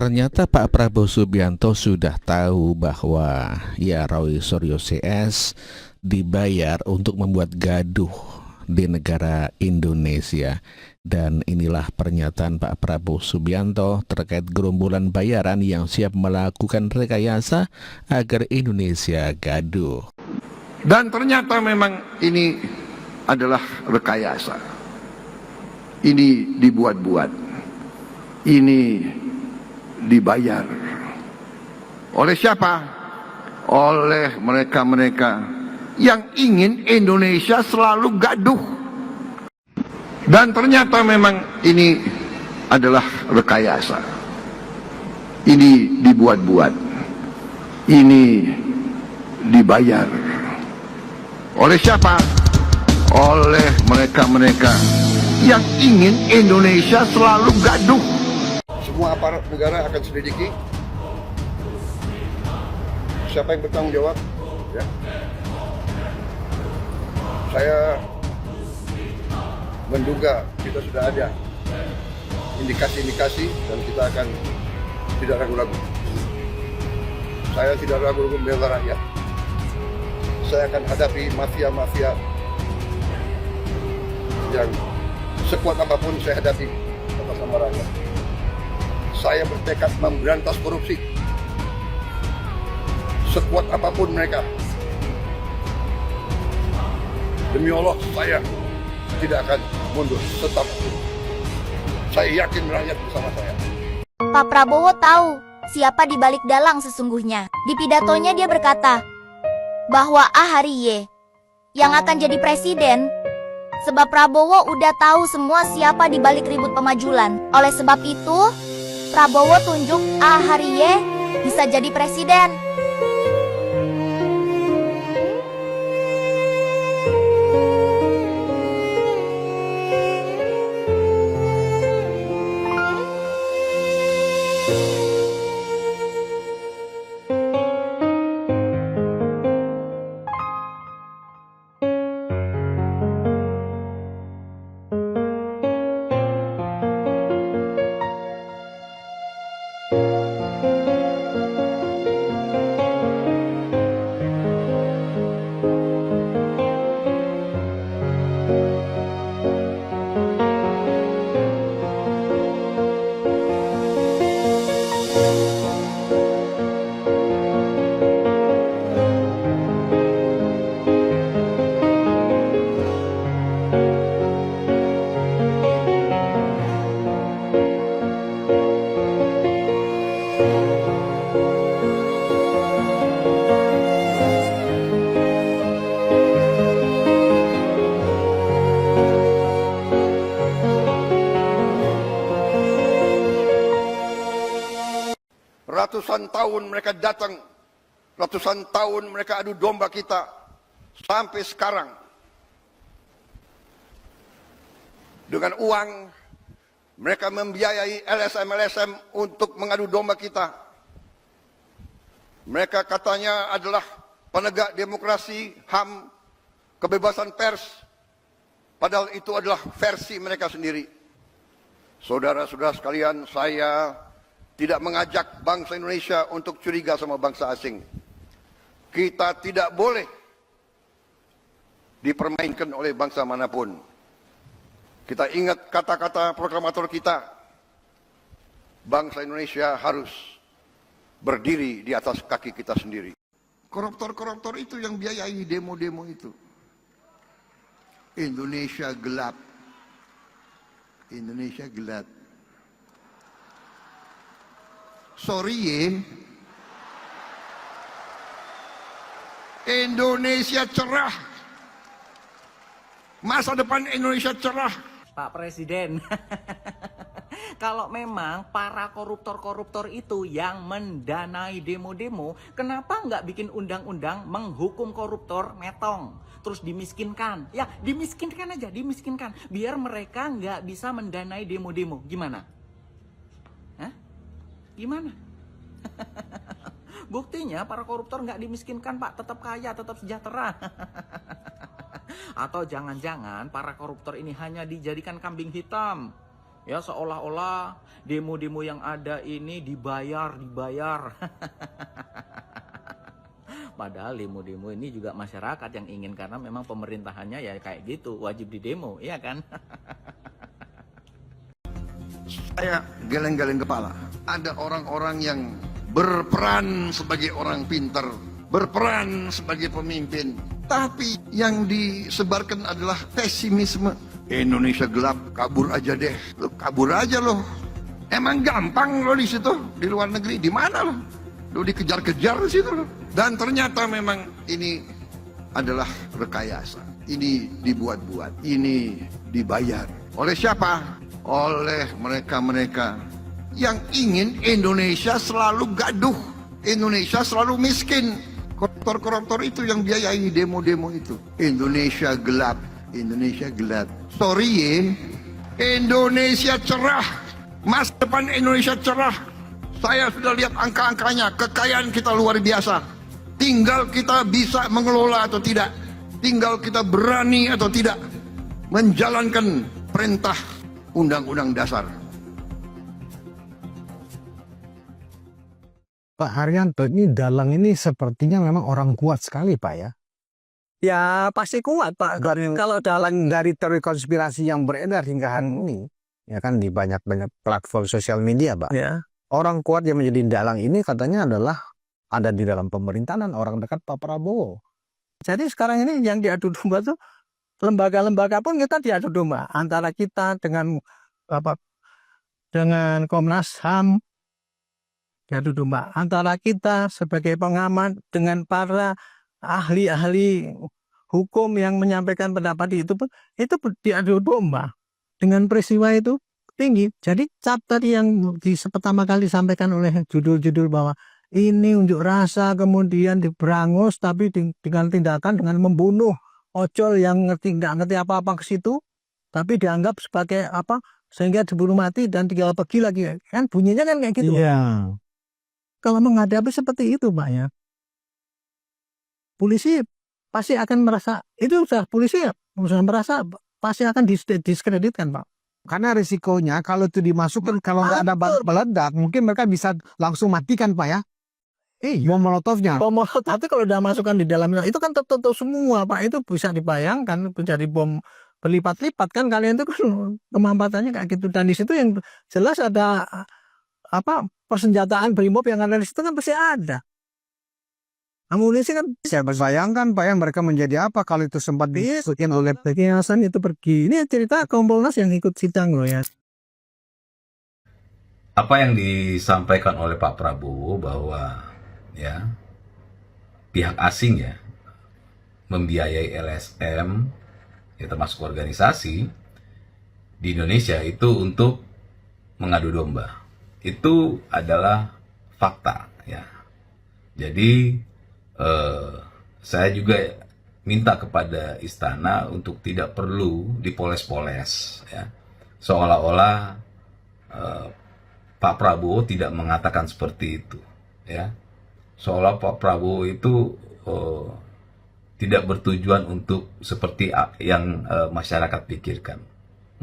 Ternyata Pak Prabowo Subianto sudah tahu bahwa Roy Suryo CS dibayar untuk membuat gaduh di negara Indonesia. Dan inilah pernyataan Pak Prabowo Subianto terkait gerombolan bayaran yang siap melakukan rekayasa agar Indonesia gaduh. Dan ternyata memang ini adalah rekayasa. Ini dibuat-buat. Ini dibayar. Oleh siapa? Oleh mereka-mereka yang ingin Indonesia selalu gaduh. Dan ternyata memang ini adalah rekayasa. Ini dibuat-buat. Ini dibayar. Oleh siapa? Oleh mereka-mereka yang ingin Indonesia selalu gaduh. Semua aparat negara akan selidiki siapa yang bertanggung jawab. Ya. Saya menduga kita sudah ada indikasi-indikasi dan kita akan tidak ragu-ragu. Saya tidak ragu-ragu membela rakyat. Saya akan hadapi mafia-mafia yang sekuat apapun saya hadapi atas nama rakyat. Saya bertekad memberantas korupsi. Sekuat apapun mereka. Demi Allah, saya tidak akan mundur. Tetap. Saya yakin rakyat bersama saya. Pak Prabowo tahu siapa di balik dalang sesungguhnya. Di pidatonya dia berkata bahwa AHY yang akan jadi presiden. Sebab Prabowo udah tahu semua siapa di balik ribut pemajulan. Oleh sebab itu, Prabowo tunjuk AHY bisa jadi presiden. Ratusan tahun mereka datang, ratusan tahun mereka adu domba kita, sampai sekarang. Dengan uang, mereka membiayai LSM-LSM untuk mengadu domba kita. Mereka katanya adalah penegak demokrasi, HAM, kebebasan pers. Padahal itu adalah versi mereka sendiri. Saudara-saudara sekalian, saya tidak mengajak bangsa Indonesia untuk curiga sama bangsa asing. Kita tidak boleh dipermainkan oleh bangsa manapun. Kita ingat kata-kata proklamator kita. Bangsa Indonesia harus berdiri di atas kaki kita sendiri. Koruptor-koruptor itu yang biayai demo-demo itu. Indonesia gelap. Indonesia gelap. Sorry Indonesia cerah. Masa depan Indonesia cerah. Pak Presiden, kalau memang para koruptor-koruptor itu yang mendanai demo-demo, kenapa nggak bikin undang-undang menghukum koruptor metong? Terus dimiskinkan. Ya, dimiskinkan aja, dimiskinkan. Biar mereka nggak bisa mendanai demo-demo. Gimana? Hah? Gimana? Buktinya para koruptor nggak dimiskinkan, Pak. Tetap kaya, tetap sejahtera. Atau jangan-jangan para koruptor ini hanya dijadikan kambing hitam. Ya seolah-olah demo-demo yang ada ini dibayar. Padahal demo-demo ini juga masyarakat yang ingin, karena memang pemerintahannya ya kayak gitu, wajib didemo, iya kan? Saya geleng-geleng kepala. Ada orang-orang yang berperan sebagai orang pintar, berperan sebagai pemimpin, tapi yang disebarkan adalah pesimisme. Indonesia gelap, kabur aja deh. Lo kabur aja loh. Emang gampang lo di situ, di luar negeri, di mana lo? Lo dikejar-kejar di situ lo. Dan ternyata memang ini adalah rekayasa. Ini dibuat-buat, ini dibayar. Oleh siapa? Oleh mereka-mereka yang ingin Indonesia selalu gaduh, Indonesia selalu miskin. Koruptor-koruptor itu yang biayai demo-demo itu. Indonesia gelap, Indonesia gelap. Sorry ya, Indonesia cerah. Masa depan Indonesia cerah. Saya sudah lihat angka-angkanya, kekayaan kita luar biasa. Tinggal kita bisa mengelola atau tidak. Tinggal kita berani atau tidak menjalankan perintah Undang-Undang Dasar. Pak Haryanto, ini Dalang ini sepertinya memang orang kuat sekali, Pak ya. Ya pasti kuat Pak. Kalau Dalang Dari teori konspirasi yang beredar hingga hari ini, ya kan di banyak-banyak platform sosial media, Pak. ya. Orang kuat yang menjadi Dalang ini katanya adalah ada di dalam pemerintahan, orang dekat Pak Prabowo. Jadi sekarang ini yang diadu domba tuh lembaga-lembaga pun kita diadu domba antara kita dengan dengan Komnas HAM, diadu domba antara kita sebagai pengamat dengan para ahli-ahli hukum yang menyampaikan pendapat itu pun itu diadu domba dengan peristiwa itu tinggi. Jadi cap tadi yang pertama kali disampaikan oleh judul-judul bahwa ini unjuk rasa kemudian diberangus tapi dengan tindakan dengan membunuh ojol yang nggak ngerti apa-apa ke situ, tapi dianggap sebagai sehingga dibunuh mati dan tinggal pergi lagi, kan bunyinya kan kayak gitu. Iya. Kalau menghadapi seperti itu Pak ya, polisi pasti akan merasa itu sudah polisi ya, sudah merasa pasti akan diskreditkan Pak. Karena risikonya kalau itu dimasukkan, kalau nggak ada meledak, mungkin mereka bisa langsung matikan, Pak ya. Bom molotovnya. Bom molotov tapi kalau udah masukkan di dalamnya itu kan tertutup semua Pak, itu bisa dibayangkan menjadi bom berlipat-lipat kan, kalian itu kan kemampatannya kayak gitu. Dan di situ yang jelas ada persenjataan brimob yang ada di situ kan pasti ada. Amunisi kan Saya bayangkan Pak ya, mereka menjadi apa kalau itu sempat dimasukin oleh Yayasan itu pergi. Ini cerita Kompolnas yang ikut sidang loh ya. Apa yang disampaikan oleh Pak Prabowo bahwa ya pihak asing ya membiayai LSM ya termasuk organisasi di Indonesia itu untuk mengadu domba, itu adalah fakta ya. Jadi saya juga minta kepada istana untuk tidak perlu dipoles-poles ya, seolah-olah Pak Prabowo tidak mengatakan seperti itu ya, seolah Pak Prabowo itu tidak bertujuan untuk seperti yang masyarakat pikirkan.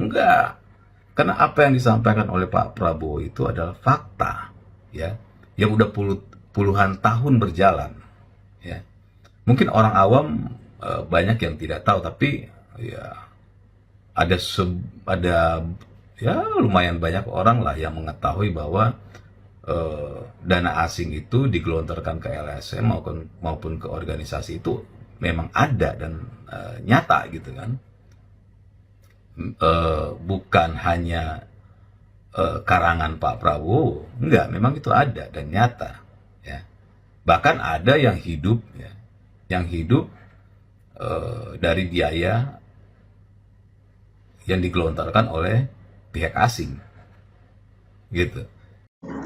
Enggak, karena apa yang disampaikan oleh Pak Prabowo itu adalah fakta ya, yang udah puluhan tahun berjalan ya. Mungkin orang awam banyak yang tidak tahu, tapi ya ada ya lumayan banyak orang lah yang mengetahui bahwa dana asing itu digelontorkan ke LSM maupun ke organisasi itu memang ada dan nyata gitu kan. Bukan hanya karangan Pak Prabowo, enggak, memang itu ada dan nyata ya. Bahkan ada yang hidup ya, dari biaya yang digelontorkan oleh pihak asing gitu.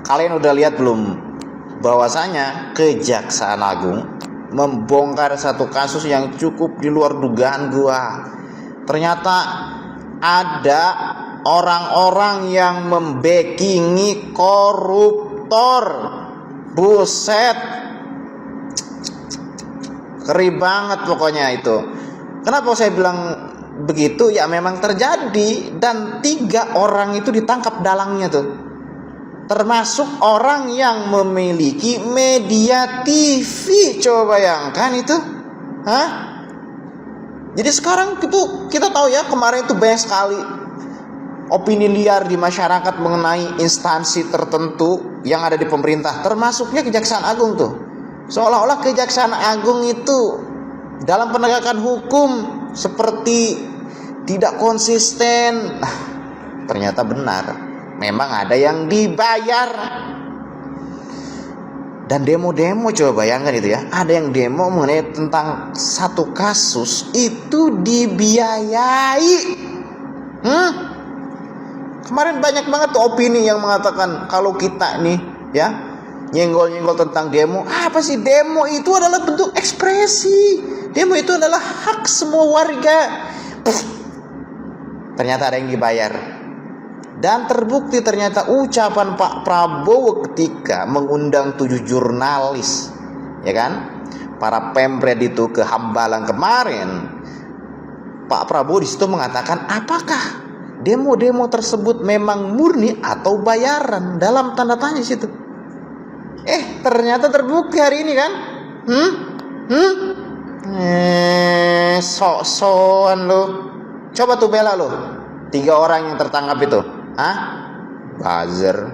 Kalian udah lihat belum bahwasanya Kejaksaan Agung membongkar satu kasus yang cukup di luar dugaan gua. Ternyata ada orang-orang yang membackingi koruptor. Buset, ngeri banget pokoknya itu. Kenapa saya bilang begitu ya memang terjadi, dan 3 orang itu ditangkap dalangnya tuh, termasuk orang yang memiliki media TV. Coba bayangkan itu, hah? Jadi sekarang kita tahu ya, kemarin itu banyak sekali opini liar di masyarakat mengenai instansi tertentu yang ada di pemerintah, termasuknya Kejaksaan Agung tuh. Seolah-olah Kejaksaan Agung itu dalam penegakan hukum seperti tidak konsisten. Ternyata benar, memang ada yang dibayar. Dan demo-demo, coba bayangkan itu ya, ada yang demo mengenai tentang satu kasus itu dibiayai. Kemarin banyak banget tuh opini yang mengatakan kalau kita nih ya nyenggol-nyenggol tentang demo, apa sih, demo itu adalah bentuk ekspresi, demo itu adalah hak semua warga. Ternyata ada yang dibayar. Dan terbukti ternyata ucapan Pak Prabowo ketika mengundang 7 jurnalis, ya kan, para pemret itu ke Hambalang kemarin, Pak Prabowo di situ mengatakan apakah demo-demo tersebut memang murni atau bayaran, dalam tanda tanya situ. Ternyata terbukti hari ini kan. Sok-sokan lo. Coba tuh bela lo 3 orang yang tertangkap itu. Buzzer.